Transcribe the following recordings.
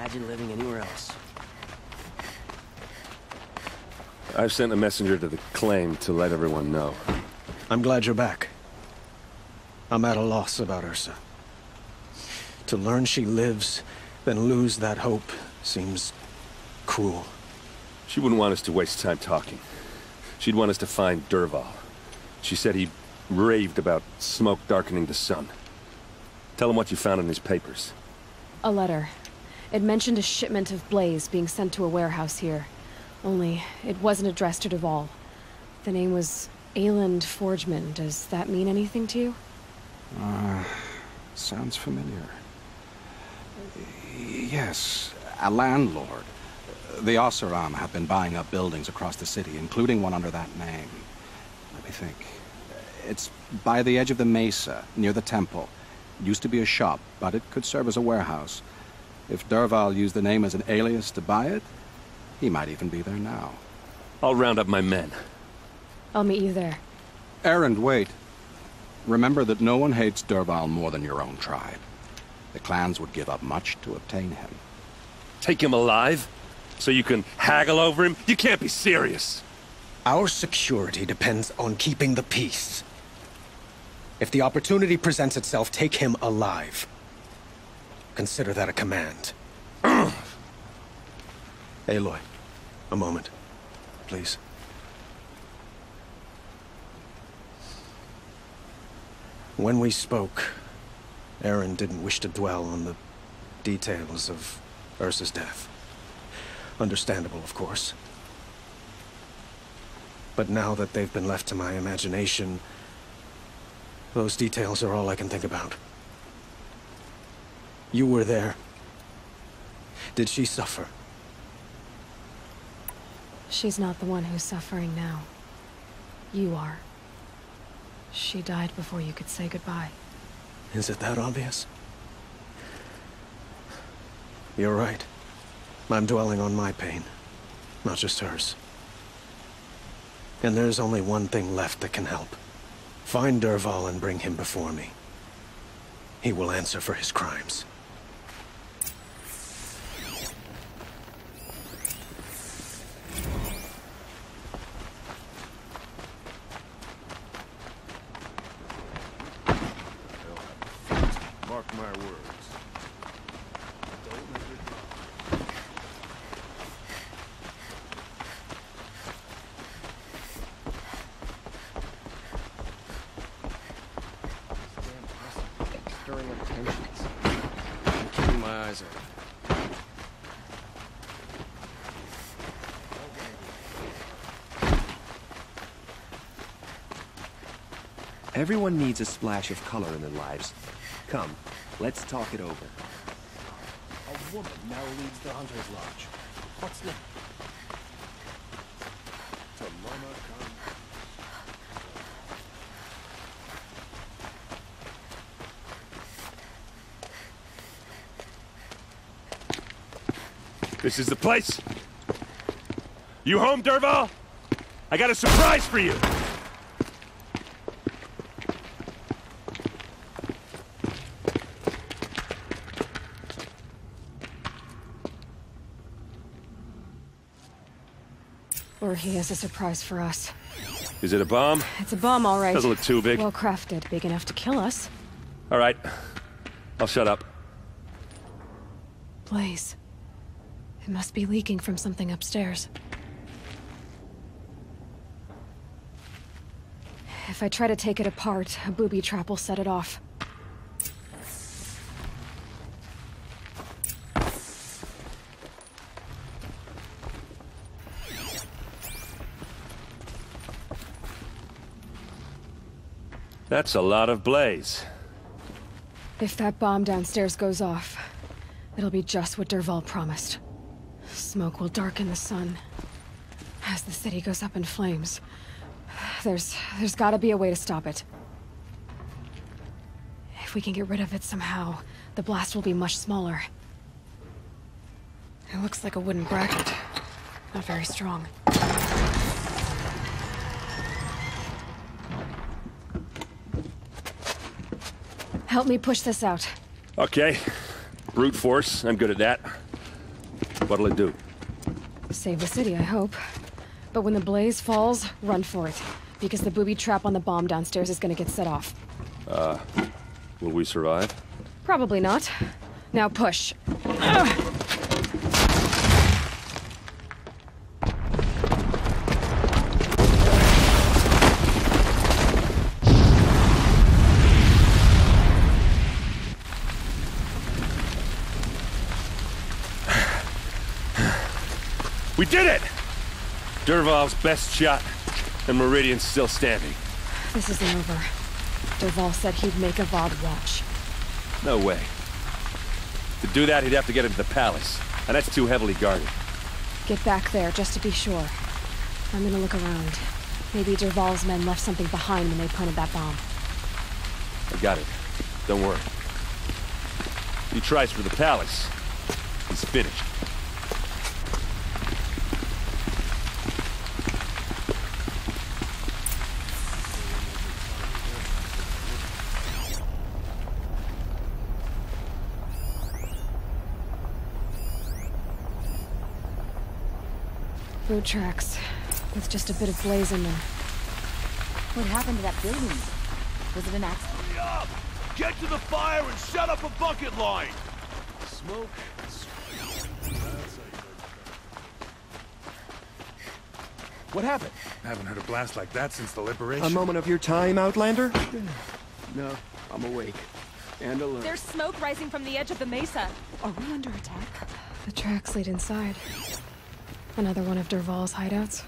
imagine living anywhere else. I've sent a messenger to the claim to let everyone know. I'm glad you're back. I'm at a loss about Ursa. To learn she lives, then lose that hope, seems cruel. She wouldn't want us to waste time talking. She'd want us to find Dervahl. She said he raved about smoke darkening the sun. Tell him what you found in his papers. A letter. It mentioned a shipment of Blaze being sent to a warehouse here. Only, it wasn't addressed to Dervahl. The name was Ayland Forgeman. Does that mean anything to you? Sounds familiar. Yes, a landlord. The Oseram have been buying up buildings across the city, including one under that name. Let me think. It's by the edge of the mesa, near the temple. Used to be a shop, but it could serve as a warehouse. If Dervahl used the name as an alias to buy it, he might even be there now. I'll round up my men. I'll meet you there. Erend, wait. Remember that no one hates Dervahl more than your own tribe. The clans would give up much to obtain him. Take him alive? So you can haggle over him? You can't be serious! Our security depends on keeping the peace. If the opportunity presents itself, take him alive. Consider that a command. Aloy, a moment, please. When we spoke, Erend didn't wish to dwell on the details of Ursa's death. Understandable, of course. But now that they've been left to my imagination, those details are all I can think about. You were there. Did she suffer? She's not the one who's suffering now. You are. She died before you could say goodbye. Is it that obvious? You're right. I'm dwelling on my pain, not just hers. And there's only one thing left that can help. Find Dervahl and bring him before me. He will answer for his crimes. Mark my words. Stirring up tensions. I'm keeping my eyes open. Everyone needs a splash of color in their lives. Come, let's talk it over. A woman now leads the Hunter's Lodge. What's next? This is the place? You home, Dervahl? I got a surprise for you! Or he has a surprise for us. Is it a bomb? It's a bomb, all right. Doesn't look too big. Well crafted, big enough to kill us. All right. I'll shut up. Blaze. It must be leaking from something upstairs. If I try to take it apart, a booby trap will set it off. That's a lot of blaze. If that bomb downstairs goes off, it'll be just what Dervahl promised. Smoke will darken the sun. As the city goes up in flames, there's gotta be a way to stop it. If we can get rid of it somehow, the blast will be much smaller. It looks like a wooden bracket. Not very strong. Help me push this out. Okay. Brute force. I'm good at that. What'll it do? Save the city, I hope. But when the blaze falls, run for it. Because the booby trap on the bomb downstairs is gonna get set off. Will we survive? Probably not. Now push. We did it! Dervahl's best shot, and Meridian's still standing. This isn't over. Dervahl said he'd make Avad watch. No way. To do that, he'd have to get into the palace, and that's too heavily guarded. Get back there, just to be sure. I'm gonna look around. Maybe Dervahl's men left something behind when they planted that bomb. I got it. Don't worry. If he tries for the palace, he's finished. Boot tracks, with just a bit of blaze in them. What happened to that building? Was it an accident? Hurry up! Get to the fire and set up a bucket line! Smoke. What happened? I haven't heard a blast like that since the liberation. A moment of your time, Outlander? No, I'm awake. And alert. There's smoke rising from the edge of the mesa. Are we under attack? The tracks lead inside. Another one of Dervahl's hideouts.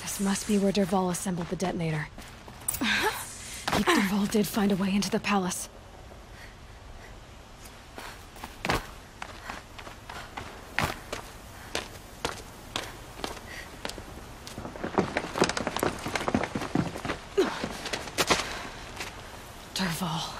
This must be where Dervahl assembled the detonator. Dervahl did find a way into the palace. Dervahl.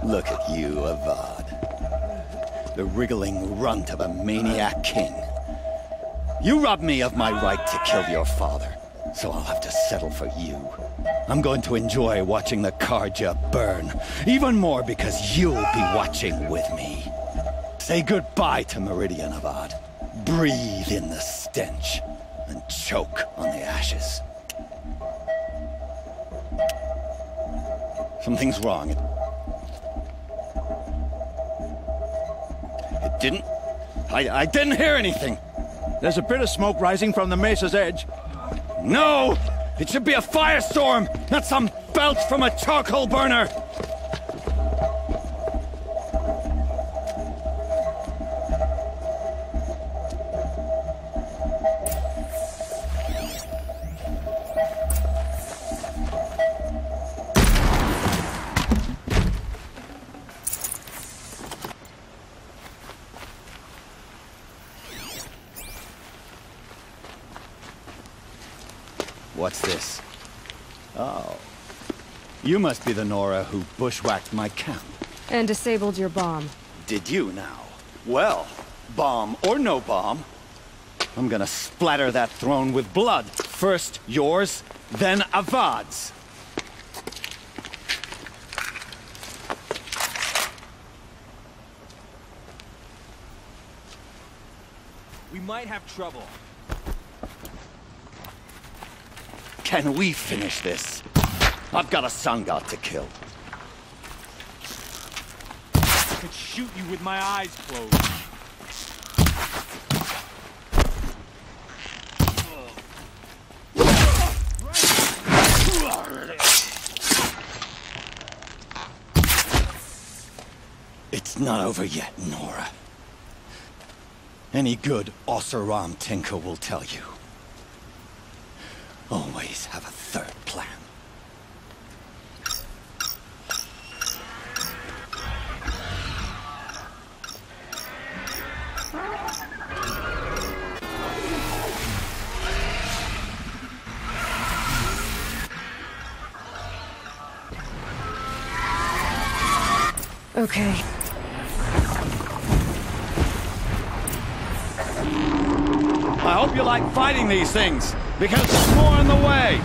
Look at you, Avad. The wriggling runt of a maniac king. You robbed me of my right to kill your father, so I'll have to settle for you. I'm going to enjoy watching the Carja burn, even more because you'll be watching with me. Say goodbye to Meridian, Avad. Breathe in the stench, and choke on the ashes. Something's wrong. I didn't hear anything. There's a bit of smoke rising from the mesa's edge. No! It should be a firestorm, not some belch from a charcoal burner! What's this? Oh. You must be the Nora who bushwhacked my camp. And disabled your bomb. Did you now? Well, bomb or no bomb, I'm gonna splatter that throne with blood. First yours, then Avad's. We might have trouble. Can we finish this? I've got a sun god to kill. I could shoot you with my eyes closed. It's not over yet, Nora. Any good Oseram tinker will tell you. Always have a third plan. Okay. I hope you like fighting these things, because there's more in the way!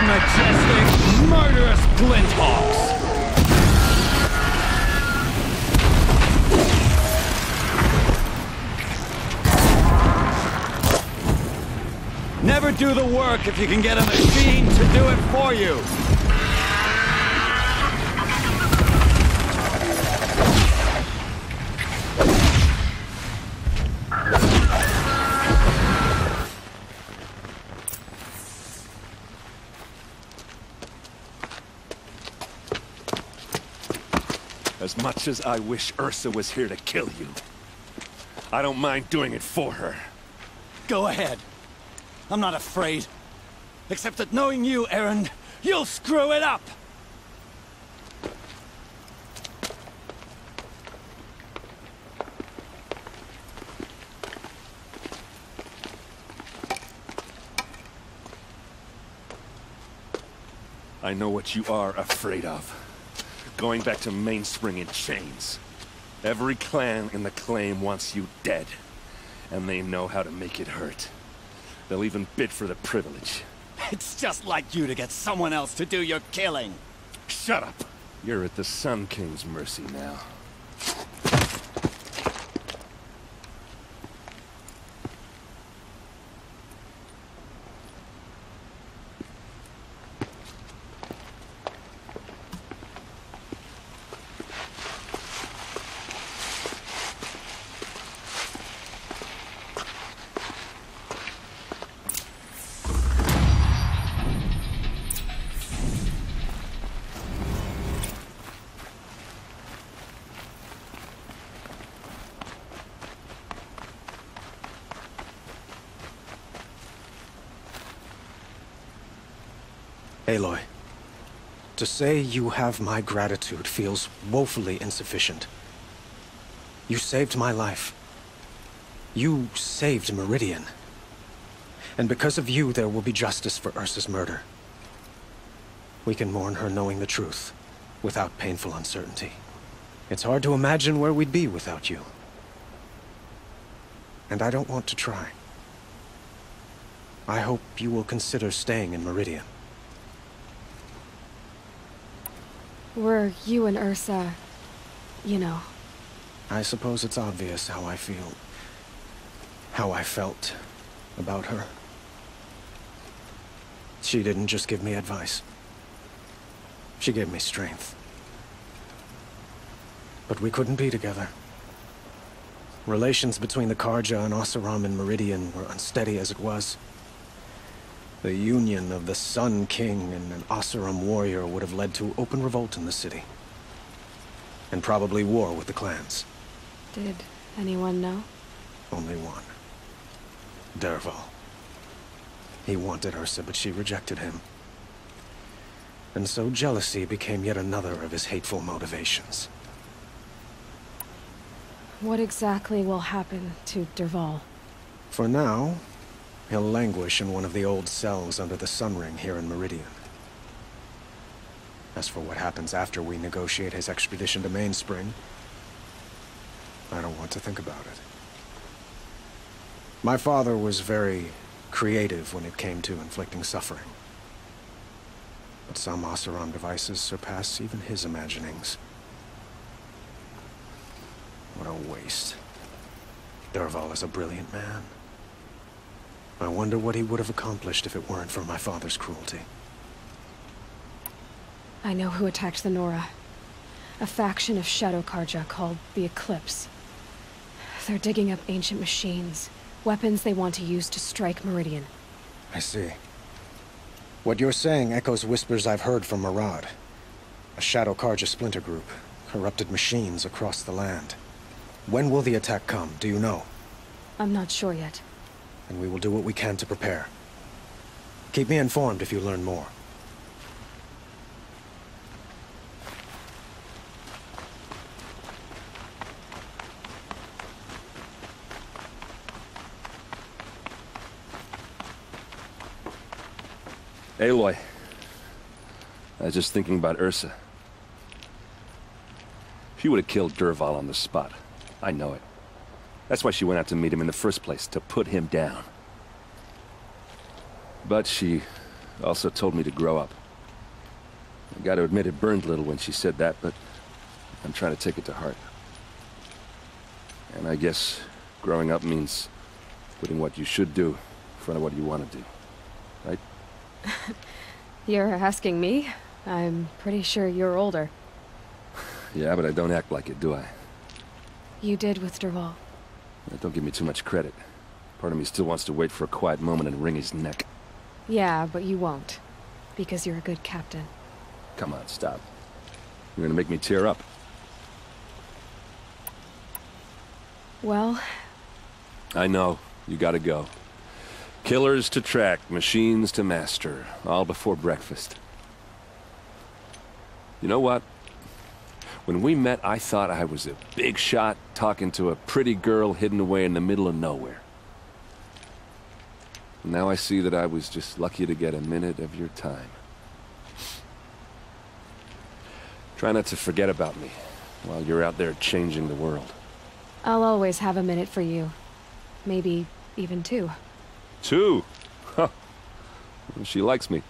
Majestic, murderous Glinthawks! Never do the work if you can get a machine to do it for you! As much as I wish Ursa was here to kill you, I don't mind doing it for her. Go ahead. I'm not afraid. Except that knowing you, Erend, you'll screw it up! I know what you are afraid of. Going back to Mainspring in chains. Every clan in the Claim wants you dead. And they know how to make it hurt. They'll even bid for the privilege. It's just like you to get someone else to do your killing. Shut up! You're at the Sun King's mercy now. Aloy, to say you have my gratitude feels woefully insufficient. You saved my life. You saved Meridian. And because of you, there will be justice for Ursa's murder. We can mourn her knowing the truth, without painful uncertainty. It's hard to imagine where we'd be without you. And I don't want to try. I hope you will consider staying in Meridian. Were you and Ursa, you know... I suppose it's obvious how I feel. How I felt about her. She didn't just give me advice. She gave me strength. But we couldn't be together. Relations between the Carja and Oseram and Meridian were unsteady as it was. The union of the Sun King and an Oseram warrior would have led to open revolt in the city. And probably war with the clans. Did anyone know? Only one. Dervahl. He wanted Ursa, but she rejected him. And so jealousy became yet another of his hateful motivations. What exactly will happen to Dervahl? For now, he'll languish in one of the old cells under the Sun Ring here in Meridian. As for what happens after we negotiate his extradition to Mainspring, I don't want to think about it. My father was very creative when it came to inflicting suffering. But some Oseram devices surpass even his imaginings. What a waste. Dervahl is a brilliant man. I wonder what he would have accomplished if it weren't for my father's cruelty. I know who attacked the Nora. A faction of Shadow Carja called the Eclipse. They're digging up ancient machines, weapons they want to use to strike Meridian. I see. What you're saying echoes whispers I've heard from Maraud. A Shadow Carja splinter group, corrupted machines across the land. When will the attack come, do you know? I'm not sure yet. And we will do what we can to prepare. Keep me informed if you learn more. Aloy. I was just thinking about Ursa. She would have killed Dervahl on the spot. I know it. That's why she went out to meet him in the first place, to put him down. But she also told me to grow up. I gotta admit it burned a little when she said that, but I'm trying to take it to heart. And I guess growing up means putting what you should do in front of what you want to do. Right? You're asking me? I'm pretty sure you're older. Yeah, but I don't act like it, do I? You did with Dervahl. Don't give me too much credit. Part of me still wants to wait for a quiet moment and wring his neck. Yeah, but you won't. Because you're a good captain. Come on, stop. You're gonna make me tear up. Well... I know. You gotta go. Killers to track, machines to master. All before breakfast. You know what? When we met, I thought I was a big shot talking to a pretty girl hidden away in the middle of nowhere. Now I see that I was just lucky to get a minute of your time. Try not to forget about me while you're out there changing the world. I'll always have a minute for you. Maybe even two. 2? Huh. She likes me.